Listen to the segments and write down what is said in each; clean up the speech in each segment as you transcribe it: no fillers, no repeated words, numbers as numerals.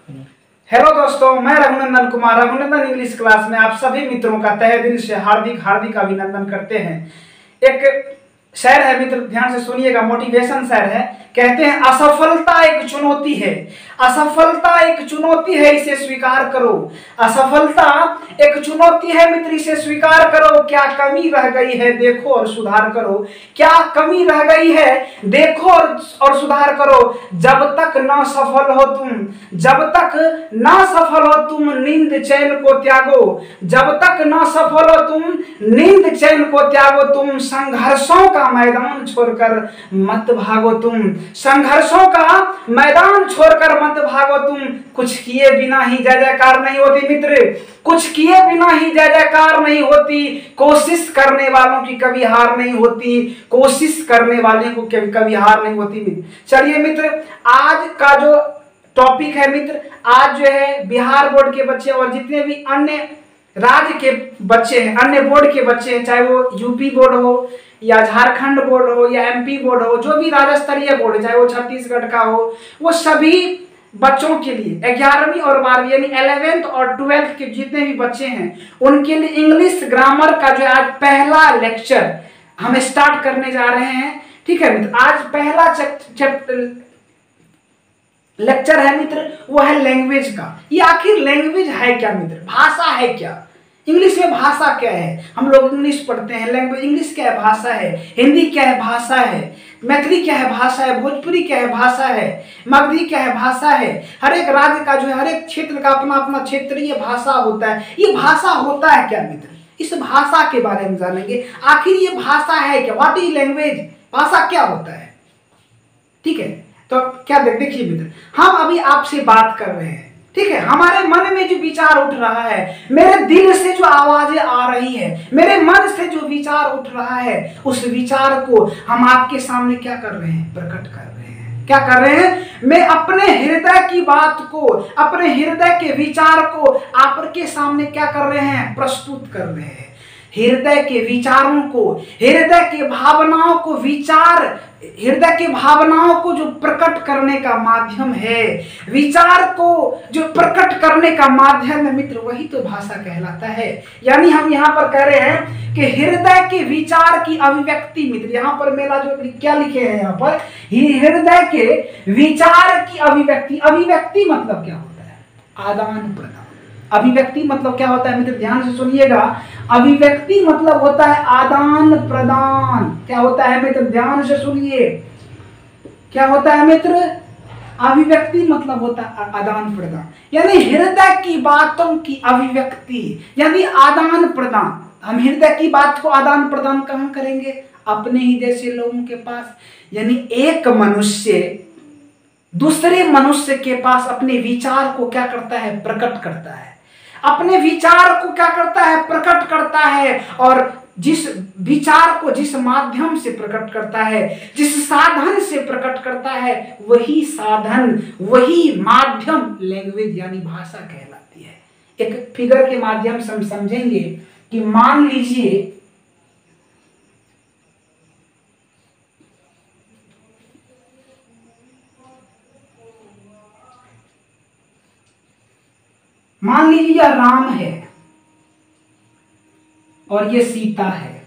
Hello दोस्तों, मैं Raghunandan Kumar Raghunandan English class में आप सभी मित्रों का तहे दिल से हार्दिक हार्दिक अभिनंदन करते हैं। एक शेर है मित्र, ध्यान से सुनिएगा, मोटिवेशन शेर है। कहते हैं असफलता एक चुनौती है, असफलता एक चुनौती है, इसे स्वीकार करो। असफलता एक चुनौती है मित्र, इसे स्वीकार करो। क्या कमी रह गई है देखो और सुधार करो। क्या कमी रह गई है देखो और सुधार करो। जब तक ना सफल हो तुम, जब तक ना सफल हो तुम नींद चैन को त्यागो। जब तक ना सफल हो तुम नींद चैन को त्यागो। तुम संघर्षों का मैदान छोड़कर मत भागो। तुम संघर्षों का मैदान छोड़कर मत भागो। तुम कुछ किए बिना ही जय जयकार नहीं होती मित्र, कुछ किए बिना ही जय जयकार नहीं होती। कोशिश करने वालों की कभी हार नहीं होती, कोशिश करने वाले को कभी हार नहीं होती मित्र। चलिए मित्र, आज का जो टॉपिक है मित्र, आज जो है बिहार बोर्ड के बच्चे और जितने भी अन्य राज्य के बच्चे हैं, अन्य बोर्ड के बच्चे हैं, चाहे वो यूपी बोर्ड हो या झारखंड बोर्ड हो या एमपी बोर्ड हो, जो भी राज्य स्तरीय बोर्ड है, चाहे वो छत्तीसगढ़ का हो, वो सभी बच्चों के लिए 11वीं और 12वीं यानी 11th और 12th के जितने भी बच्चे हैं उनके लिए इंग्लिश ग्रामर का जो आज पहला लेक्चर हम स्टार्ट करने जा रहे हैं। ठीक है मित्र, आज पहला लेक्चर है मित्र, वो है लैंग्वेज का। ये आखिर लैंग्वेज है क्या मित्र, भाषा है क्या, इंग्लिश में भाषा क्या है। हम लोग इंग्लिश पढ़ते हैं, लैंग्वेज इंग्लिश क्या है, भाषा है। हिंदी क्या है, भाषा है। मैथिली क्या है, भाषा है। भोजपुरी क्या है, भाषा है। मगधी क्या है, भाषा है। हर एक राज्य का जो है, हर एक क्षेत्र का अपना अपना क्षेत्रीय भाषा होता है। ये भाषा होता है क्या मित्र, इस भाषा के बारे में जानेंगे। आखिर ये भाषा है क्या, व्हाट इज लैंग्वेज, भाषा क्या होता है। ठीक है, तो क्या देखिए मित्र, हम अभी आपसे बात कर रहे हैं, ठीक है, हमारे मन में जो विचार उठ रहा है, मेरे दिल से जो आवाजें आ रही है, मेरे मन से जो विचार उठ रहा है, उस विचार को हम आपके सामने क्या कर रहे हैं, प्रकट कर रहे हैं। क्या कर रहे हैं, मैं अपने हृदय की बात को, अपने हृदय के विचार को आपके सामने क्या कर रहे हैं, प्रस्तुत कर रहे हैं। हृदय के विचारों को, हृदय के भावनाओं को, विचार हृदय के भावनाओं को जो प्रकट करने का माध्यम है, विचार को जो प्रकट करने का माध्यम है मित्र, वही तो भाषा कहलाता है। यानी हम यहाँ पर कह रहे हैं कि हृदय के विचार की अभिव्यक्ति मित्र, यहाँ पर मेरा जो क्या लिखे हैं, यहाँ पर हृदय के विचार की अभिव्यक्ति। अभिव्यक्ति मतलब क्या होता है, आदान प्रदान। अभिव्यक्ति मतलब क्या होता है मित्र, ध्यान से सुनिएगा। अभिव्यक्ति मतलब होता है आदान प्रदान। क्या होता है मित्र, ध्यान से सुनिए, क्या होता है मित्र, अभिव्यक्ति मतलब होता है आदान प्रदान, यानी हृदय की बातों की अभिव्यक्ति, यानी आदान प्रदान। हम हृदय की बात को आदान प्रदान कहाँ करेंगे, अपने ही जैसे लोगों के पास। यानी एक मनुष्य दूसरे मनुष्य के पास अपने विचार को क्या करता है, प्रकट करता है। अपने विचार को क्या करता है, प्रकट करता है। और जिस विचार को जिस माध्यम से प्रकट करता है, जिस साधन से प्रकट करता है, वही साधन, वही माध्यम लैंग्वेज यानी भाषा कहलाती है। एक फिगर के माध्यम से हम समझेंगे कि मान लीजिए यह राम है और ये सीता है।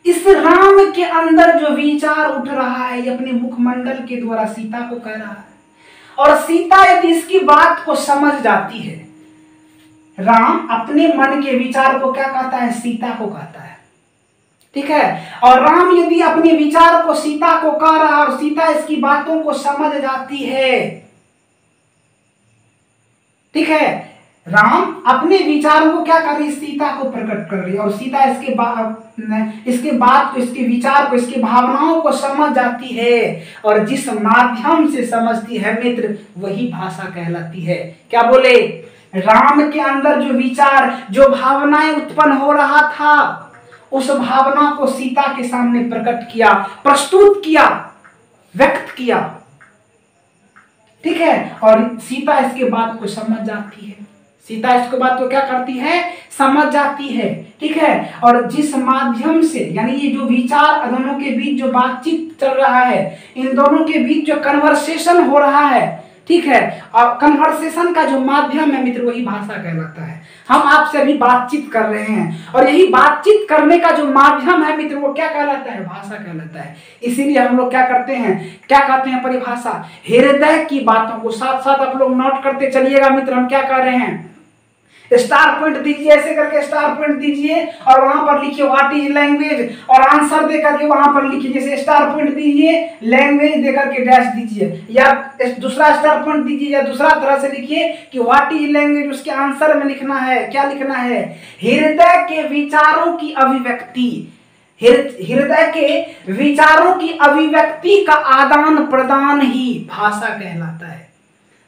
इस राम के अंदर जो विचार उठ रहा है, ये अपने मुखमंडल के द्वारा सीता को कह रहा है। और सीता यदि इसकी बात को समझ जाती है, राम अपने मन के विचार को क्या कहता है, सीता को कहता है। ठीक है, और राम यदि अपने विचार को सीता को कह रहा है और सीता इसकी बातों को समझ जाती है, ठीक है, राम अपने विचारों को क्या कर रही है, सीता को प्रकट कर रही है। और सीता इसके बात को, इसके विचार को, इसकी भावनाओं को समझ जाती है। और जिस माध्यम से समझती है मित्र, वही भाषा कहलाती है। क्या बोले, राम के अंदर जो विचार, जो भावनाएं उत्पन्न हो रहा था, उस भावना को सीता के सामने प्रकट किया, प्रस्तुत किया, व्यक्त किया। ठीक है, और सीता इसके बात को समझ जाती है। सीता इसके बात को क्या करती है, समझ जाती है। ठीक है, और जिस माध्यम से, यानी ये जो विचार दोनों के बीच जो बातचीत चल रहा है, इन दोनों के बीच जो कन्वर्सेशन हो रहा है, ठीक है। और कन्वर्सेशन का जो माध्यम है मित्र वही भाषा कहलाता है। हम आपसे अभी बातचीत कर रहे हैं और यही बातचीत करने का जो माध्यम है मित्र वो क्या कहलाता है, भाषा कहलाता है। इसीलिए हम लोग क्या करते हैं, क्या कहते हैं परिभाषा, हृदय की बातों को। साथ साथ आप लोग नोट करते चलिएगा मित्र, हम क्या कर रहे हैं, स्टार पॉइंट दीजिए, ऐसे करके स्टार पॉइंट दीजिए और वहां पर लिखिए व्हाट इज लैंग्वेज और आंसर देकर के वहां पर लिखिए। जैसे स्टार पॉइंट दीजिए, लैंग्वेज देकर के डैश दीजिए, या दूसरा स्टार पॉइंट दीजिए, या दूसरा तरह से लिखिए कि व्हाट इज लैंग्वेज, उसके आंसर में लिखना है, क्या लिखना है, हृदय के विचारों की अभिव्यक्ति। हृदय के विचारों की अभिव्यक्ति का आदान प्रदान ही भाषा कहलाता है।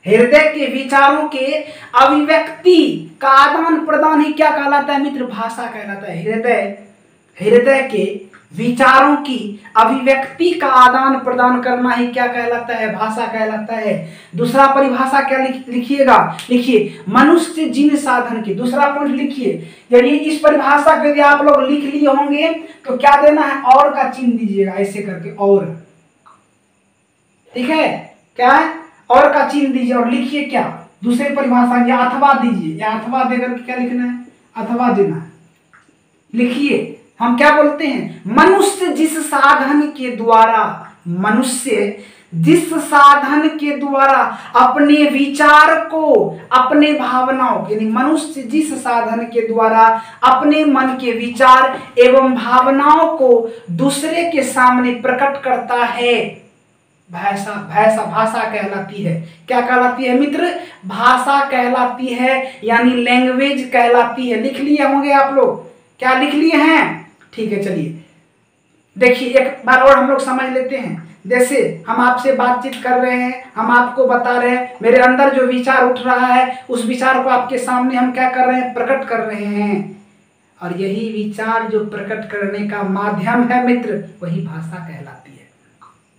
हृदय के विचारों के अभिव्यक्ति का आदान प्रदान ही क्या कहलाता है मित्र, भाषा कहलाता है। हृदय के विचारों की अभिव्यक्ति का आदान प्रदान करना ही क्या कहलाता है, भाषा कहलाता है। दूसरा परिभाषा क्या लिखिएगा, लिखिए मनुष्य जिन साधन की, दूसरा पॉइंट लिखिए। यदि इस परिभाषा को यदि आप लोग लिख लिए होंगे तो क्या देना है, और का चिन्ह दीजिएगा ऐसे करके, और, ठीक है, क्या है, और का चिन्ह दीजिए और लिखिए क्या, दूसरे परिभाषा या अथवा दीजिए, या अथवा देकर क्या लिखना है, अथवा देना है। लिखिए हम क्या बोलते हैं, मनुष्य जिस साधन के द्वारा, मनुष्य जिस साधन के द्वारा अपने विचार को, अपने भावनाओं के, मनुष्य जिस साधन के द्वारा अपने मन के विचार एवं भावनाओं को दूसरे के सामने प्रकट करता है, भाषा कहलाती है। क्या कहलाती है मित्र, भाषा कहलाती है, यानी लैंग्वेज कहलाती है। लिख लिए होंगे आप लोग, क्या लिख लिए हैं, ठीक है। चलिए देखिए एक बार और हम लोग समझ लेते हैं। जैसे हम आपसे बातचीत कर रहे हैं, हम आपको बता रहे हैं, मेरे अंदर जो विचार उठ रहा है उस विचार को आपके सामने हम क्या कर रहे हैं, प्रकट कर रहे हैं, और यही विचार जो प्रकट करने का माध्यम है मित्र वही भाषा कहलाती है।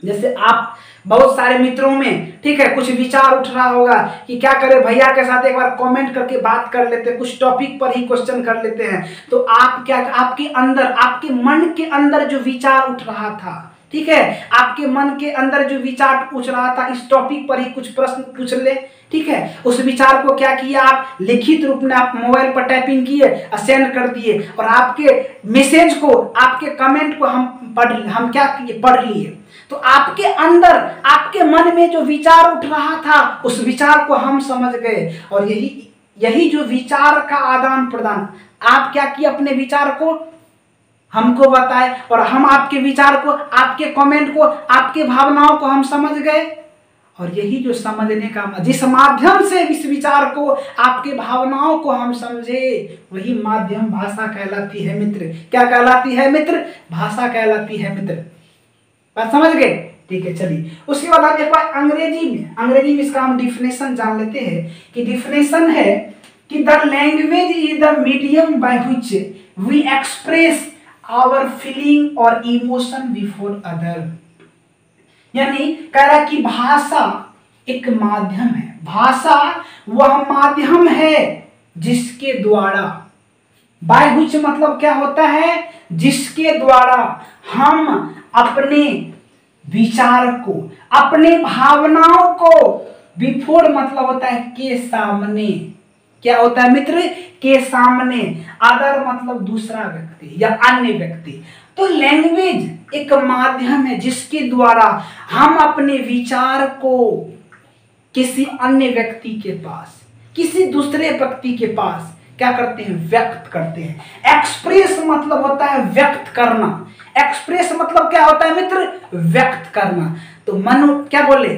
जैसे आप बहुत सारे मित्रों में, ठीक है, कुछ विचार उठ रहा होगा कि क्या करें, भैया के साथ एक बार कमेंट करके बात कर लेते हैं, कुछ टॉपिक पर ही क्वेश्चन कर लेते हैं। तो आप क्या, आपके अंदर, आपके मन के अंदर जो विचार उठ रहा था, ठीक है, आपके मन के अंदर जो विचार उठ रहा था इस टॉपिक पर ही कुछ प्रश्न पूछ ले, ठीक है। उस विचार को क्या किया, आप लिखित रूप में आप मोबाइल पर टाइपिंग किए, सेंड कर दिए, और आपके मैसेज को, आपके कमेंट को हम क्या किए, पढ़ लिए। तो आपके अंदर, आपके मन में जो विचार उठ रहा था उस विचार को हम समझ गए, और यही जो विचार का आदान प्रदान, आप क्या किए, अपने विचार को हमको बताए और हम आपके विचार को, आपके कमेंट को, आपके भावनाओं को हम समझ गए, और यही जो समझने का, जिस माध्यम से इस विचार को, आपके भावनाओं को हम समझे वही माध्यम भाषा कहलाती है मित्र। क्या कहलाती है मित्र, भाषा कहलाती है मित्र। बात समझ गए, ठीक है। चलिए उसके बाद आप एक बार अंग्रेजी में इसका हम डिफिनेशन जान लेते हैं कि डिफिनेशन है कि the language is the medium by which we express our feeling और इमोशन बिफोर अदर। यानी कह रहा कि भाषा एक माध्यम है, भाषा वह माध्यम है जिसके द्वारा, बाय व्हिच मतलब क्या होता है, जिसके द्वारा हम अपने विचार को, अपने भावनाओं को, बिफोर मतलब होता है के सामने, क्या होता है मित्र, के सामने, अदर मतलब दूसरा व्यक्ति या अन्य व्यक्ति। तो लैंग्वेज एक माध्यम है जिसके द्वारा हम अपने विचार को किसी अन्य व्यक्ति के पास, किसी दूसरे व्यक्ति के पास क्या करते हैं, व्यक्त करते हैं। एक्सप्रेस मतलब होता है व्यक्त करना, एक्सप्रेस मतलब क्या होता है मित्र, व्यक्त करना। तो मनु क्या बोले,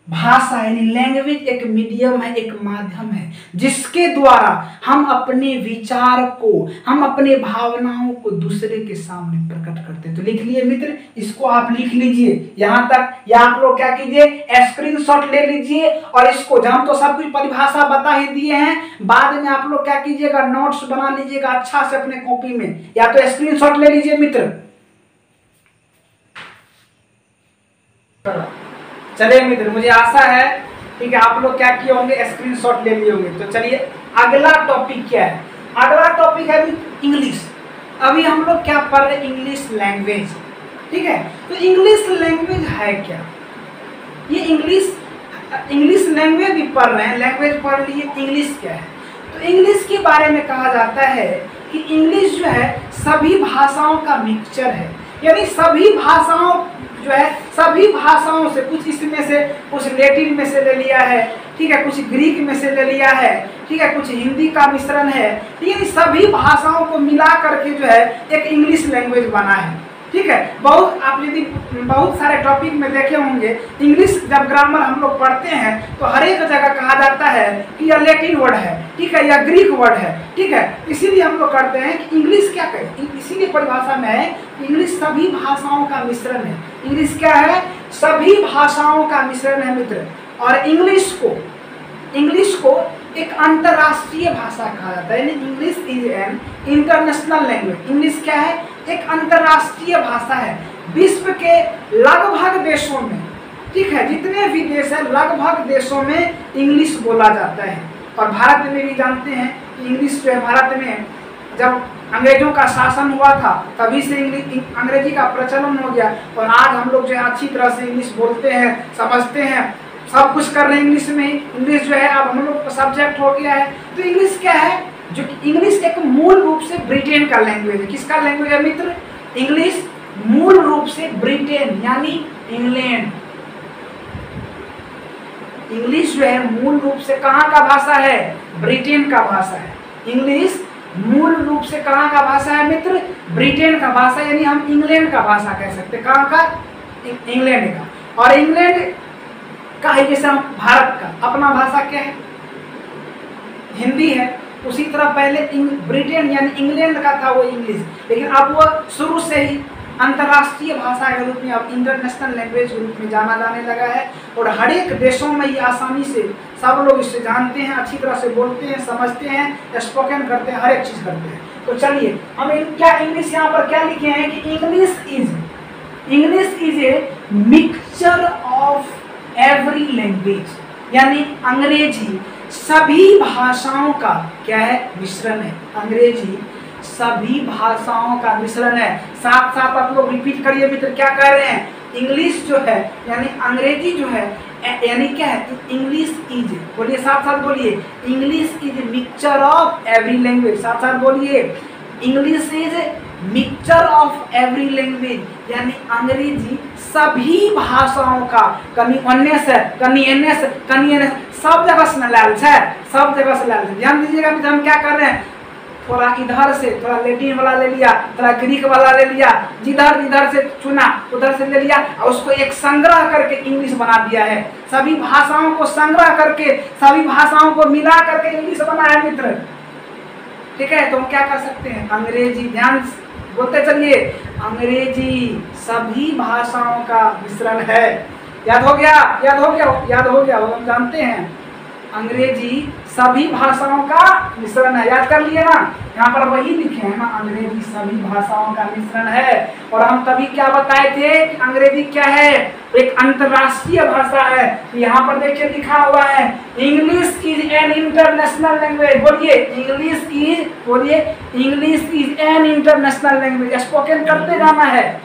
भाषा यानी लैंग्वेज एक मीडियम है, एक माध्यम है जिसके द्वारा हम अपने विचार को, हम अपने भावनाओं को दूसरे के सामने प्रकट करते हैं। तो लिख लिए मित्र, इसको आप लिख लीजिए यहाँ तक, या आप लोग क्या कीजिए, स्क्रीनशॉट ले लीजिए और इसको, हम तो सब कुछ परिभाषा बता ही दिए हैं, बाद में आप लोग क्या कीजिएगा, नोट्स बना लीजिएगा अच्छा से अपने कॉपी में, या तो स्क्रीनशॉट ले लीजिए मित्र। चलिए मित्र, मुझे आशा है ठीक है आप लोग क्या किए होंगे, स्क्रीनशॉट ले लिए होंगे। तो चलिए अगला टॉपिक क्या है, अगला टॉपिक है इंग्लिश। अभी हम लोग क्या पढ़ रहे हैं, इंग्लिश लैंग्वेज, ठीक है। तो इंग्लिश लैंग्वेज है क्या, ये इंग्लिश इंग्लिश लैंग्वेज भी पढ़ रहे हैं, लैंग्वेज पढ़ लिए, इंग्लिश क्या है। तो इंग्लिश के बारे में कहा जाता है कि इंग्लिश जो है सभी भाषाओं का मिक्सचर है, यानी सभी भाषाओं जो है, सभी भाषाओं से, कुछ इसमें से, कुछ लैटिन में से ले लिया है, ठीक है, कुछ ग्रीक में से ले लिया है, ठीक है, कुछ हिंदी का मिश्रण है, लेकिन सभी भाषाओं को मिला करके जो है एक इंग्लिश लैंग्वेज बना है, ठीक है। बहुत आप यदि बहुत सारे टॉपिक में देखे होंगे, इंग्लिश जब ग्रामर हम लोग पढ़ते हैं तो हर एक जगह कहा जाता है कि यह लैटिन वर्ड है, ठीक है, या ग्रीक वर्ड है, ठीक है। इसीलिए हम लोग करते हैं कि इंग्लिश क्या कहें, इसीलिए परिभाषा में है इंग्लिश सभी भाषाओं का मिश्रण है। इंग्लिश क्या है? सभी भाषाओं का मिश्रण है मित्र। और इंग्लिश को एक अंतरराष्ट्रीय भाषा कहा जाता है, English is an international language. English क्या है? एक अंतरराष्ट्रीय भाषा है। विश्व के लगभग देशों में, ठीक है, जितने भी देश है लगभग देशों में इंग्लिश बोला जाता है। और भारत में भी जानते हैं कि इंग्लिश जो है, भारत में जब अंग्रेजों का शासन हुआ था तभी से अंग्रेजी का प्रचलन हो गया, और आज हम लोग जो है अच्छी तरह से इंग्लिश बोलते हैं, समझते हैं, सब कुछ कर रहे हैं इंग्लिश में ही। इंग्लिश जो है अब हम लोग का सब्जेक्ट हो गया है। तो इंग्लिश क्या है? जो कि इंग्लिश एक मूल रूप से ब्रिटेन का लैंग्वेज है। किसका लैंग्वेज है मित्र? इंग्लिश मूल रूप से ब्रिटेन यानी इंग्लैंड। इंग्लिश जो है मूल रूप से कहाँ का भाषा है? ब्रिटेन का भाषा है। इंग्लिश मूल रूप से कहाँ का भाषा है मित्र? ब्रिटेन का भाषा, यानी हम इंग्लैंड का भाषा कह सकते हैं। कहाँ का? इंग्लैंड का। और इंग्लैंड का है जैसे हम भारत का अपना भाषा क्या है? हिंदी है। उसी तरह पहले ब्रिटेन यानी इंग्लैंड का था वो इंग्लिश, लेकिन अब वो शुरू से ही अंतर्राष्ट्रीय भाषा के रूप में, अब इंटरनेशनल लैंग्वेज के रूप में जाना जाने लगा है। और हर एक देशों में ये आसानी से सब लोग इसे जानते हैं, अच्छी तरह से बोलते हैं, समझते हैं, स्पोकन करते हैं, हर एक चीज़ करते हैं। तो चलिए हम क्या इंग्लिश यहाँ पर क्या लिखे हैं कि English is a mixture of every language, यानी अंग्रेजी सभी भाषाओं का क्या है? मिश्रण है। अंग्रेजी सभी भाषाओं का मिश्रण है। साथ साथ आप लोग रिपीट करिए मित्र, क्या कह रहे हैं? इंग्लिश जो है यानी अंग्रेजी जो है, यानी क्या है? इंग्लिश इज, बोलिए साथ साथ बोलिए, English is mixture of every language. साथ साथ बोलिए, English is mixture of every language, यानी अंग्रेजी सभी भाषाओं का सब जगह से लाल है, सब जगह से लाल है। ध्यान दीजिएगा हम क्या कर रहे हैं? थोड़ा इधर से थोड़ा लैटिन वाला ले लिया, थोड़ा ग्रीक वाला ले लिया, जिधर से चुना उधर से ले लिया, और उसको एक संग्रह करके इंग्लिश बना दिया है। सभी भाषाओं को संग्रह करके, सभी भाषाओं को मिला करके इंग्लिश बना है मित्र, ठीक है। तो हम क्या कर सकते हैं? अंग्रेजी, ध्यान बोलते चलिए, अंग्रेजी सभी भाषाओं का मिश्रण है। याद हो गया, वो हम जानते हैं। अंग्रेजी सभी भाषाओं का मिश्रण है, याद कर लिए ना, यहाँ पर वही लिखे हैं ना, अंग्रेजी सभी भाषाओं का मिश्रण है। और हम तभी क्या बताए थे कि अंग्रेजी क्या है? एक अंतरराष्ट्रीय भाषा है। यहाँ पर देखिए लिखा हुआ है, English is an international language. बोलिए English is an international language. Spoken करते जाना है,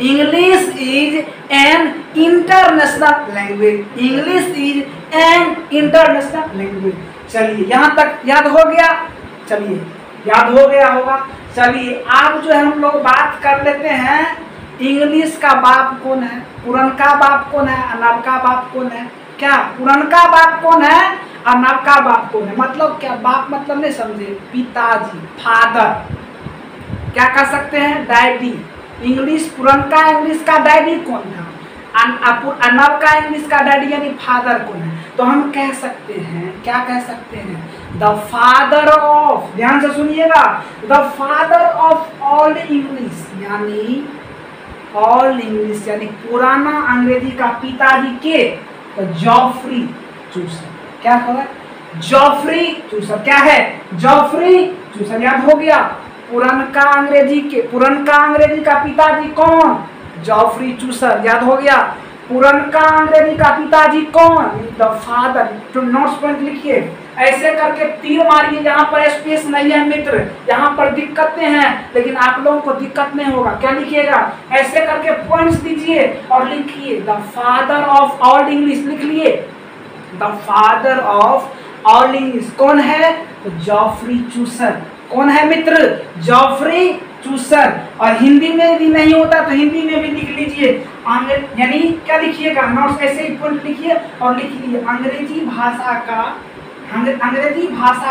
English is an international language. English is an international language. चलिए यहाँ तक याद हो गया? चलिए याद हो गया होगा। चलिए आप जो है हम लोग बात कर लेते हैं, इंग्लिश का बाप कौन है? पुरनका बाप कौन है? नवका बाप कौन है? क्या पुरनका बाप कौन है और नवका बाप कौन है? मतलब क्या? बाप मतलब नहीं समझे? पिताजी, फादर। क्या कर सकते हैं? डैडी। इंग्लिश पुरनका इंग्लिश का डैडी कौन था? नवका इंग्लिश का डैडी यानी फादर कौन है? तो हम कह सकते हैं, क्या कह सकते हैं? द फादर ऑफ, ध्यान से सुनिएगा, the father of all English, यानी ऑल इंग्लिश यानी पुराना अंग्रेजी का पिताजी के? तो जॉफ्री चूसर। क्या होगा? जॉफ्री चूसर। क्या है? जॉफ्री चूसर। याद हो गया? पुरनका अंग्रेजी का पिताजी कौन? जॉफ्री चूसर। याद हो गया? पुरनका अंग्रेजी का पिताजी कौन? The father. तो नोट्स पॉइंट लिखिए, ऐसे करके तीर मारिए। यहाँ पर स्पेस नहीं है मित्र, यहाँ पर दिक्कतें हैं, लेकिन आप लोगों को दिक्कत नहीं होगा। क्या लिखिएगा? ऐसे करके पॉइंट्स दीजिए और लिखिए the father of all English. लिख लिए the father of all English कौन है? तो जॉफ्री चूसर। कौन है मित्र? जॉफ्री चूसर। और हिंदी में भी नहीं होता तो हिंदी में भी लिख लीजिए, यानी क्या लिखिएगा? नोट्स ऐसे ही पॉइंट लिखिए और लिखिए अंग्रेजी भाषा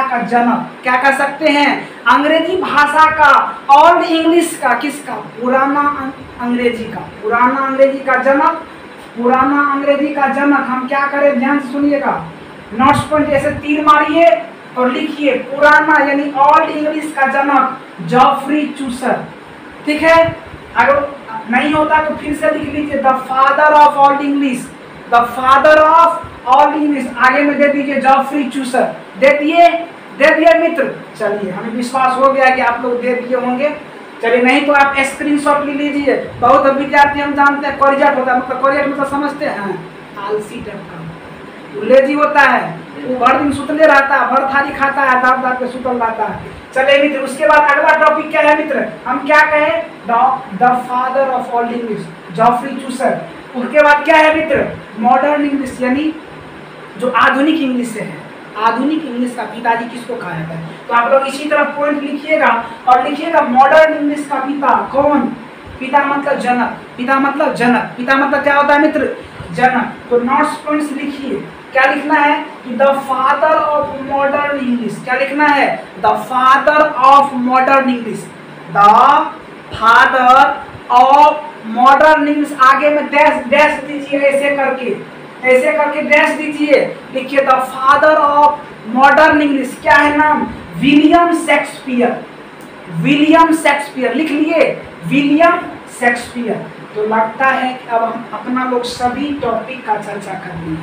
का जनक। क्या कर सकते हैं? अंग्रेजी भाषा का, ओल्ड इंग्लिश का, किसका? पुराना अंग्रेजी का, पुराना अंग्रेजी का जनक, पुराना अंग्रेजी का जनक। हम क्या करें, ध्यान से सुनिएगा। नोट्स पॉइंट ऐसे तीर मारिए और लिखिए पुराना यानी ओल्ड इंग्लिश का जनक जॉफ्री चूसर। ठीक है, अगर नहीं होता तो फिर से लिख लीजिए the father of old English, the father of old English. आगे में दे दीजिए जॉफ्री चूसर। दे दिए मित्र। चलिए, हमें विश्वास हो गया कि आप लोग दे दिए होंगे। चलिए, नहीं तो आप स्क्रीनशॉट ले लीजिए। बहुत विद्यार्थी हम जानते हैं कोरियट होता है, मतलब कोरियट मतलब समझते हैं, आलसी टाइप का, लेजी होता है, वो भर दिन सुतले रहता है, भर थाली खाता है, दाब दाब के सुतल रहता है। चलिए मित्र, उसके बाद अगला टॉपिक क्या है मित्र? हम क्या कहें? The father of all English Geoffrey Chaucer. उसके बाद क्या है मित्र? मॉडर्न इंग्लिश, यानी जो आधुनिक इंग्लिश है। आधुनिक इंग्लिश का पिताजी किसको कहा जाता है? तो आप लोग इसी तरह पॉइंट लिखिएगा और लिखिएगा मॉडर्न इंग्लिश का पिता कौन? पिता मतलब जनक, पिता मतलब जनक, पिता मतलब क्या होता है मित्र? जनक। तो नोट्स पॉइंट्स लिखिए, क्या लिखना है कि the father of modern English. क्या लिखना है? The father of modern English, the father of modern English. आगे में डैश डैश दीजिए, ऐसे करके डैश दीजिए। लिखिए the father of modern English. क्या है नाम? William Shakespeare. विलियम शेक्सपियर लिख लिए, विलियम शेक्सपियर। तो लगता है कि अब हम अपना लोग सभी टॉपिक का चर्चा कर लिए।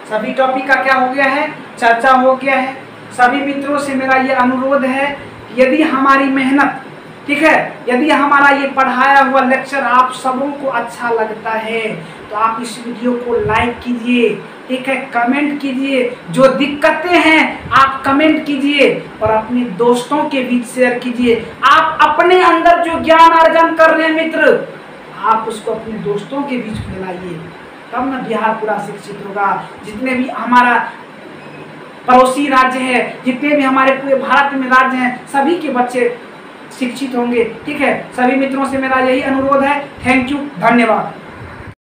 सभी टॉपिक का क्या हो गया है? चर्चा हो गया है। सभी मित्रों से मेरा ये अनुरोध है, यदि हमारी मेहनत, ठीक है, यदि हमारा ये पढ़ाया हुआ लेक्चर आप सबों को अच्छा लगता है तो आप इस वीडियो को लाइक कीजिए, ठीक है, कमेंट कीजिए। जो दिक्कतें हैं आप कमेंट कीजिए और अपने दोस्तों के बीच शेयर कीजिए। आप अपने अंदर जो ज्ञान अर्जन कर रहे हैं मित्र, आप उसको अपने दोस्तों के बीच फैलाइए, तब ना बिहार पूरा शिक्षित होगा। जितने भी हमारा पड़ोसी राज्य है, जितने भी हमारे पूरे भारत में राज्य हैं, सभी के बच्चे शिक्षित होंगे। ठीक है, सभी मित्रों से मेरा यही अनुरोध है। थैंक यू, धन्यवाद।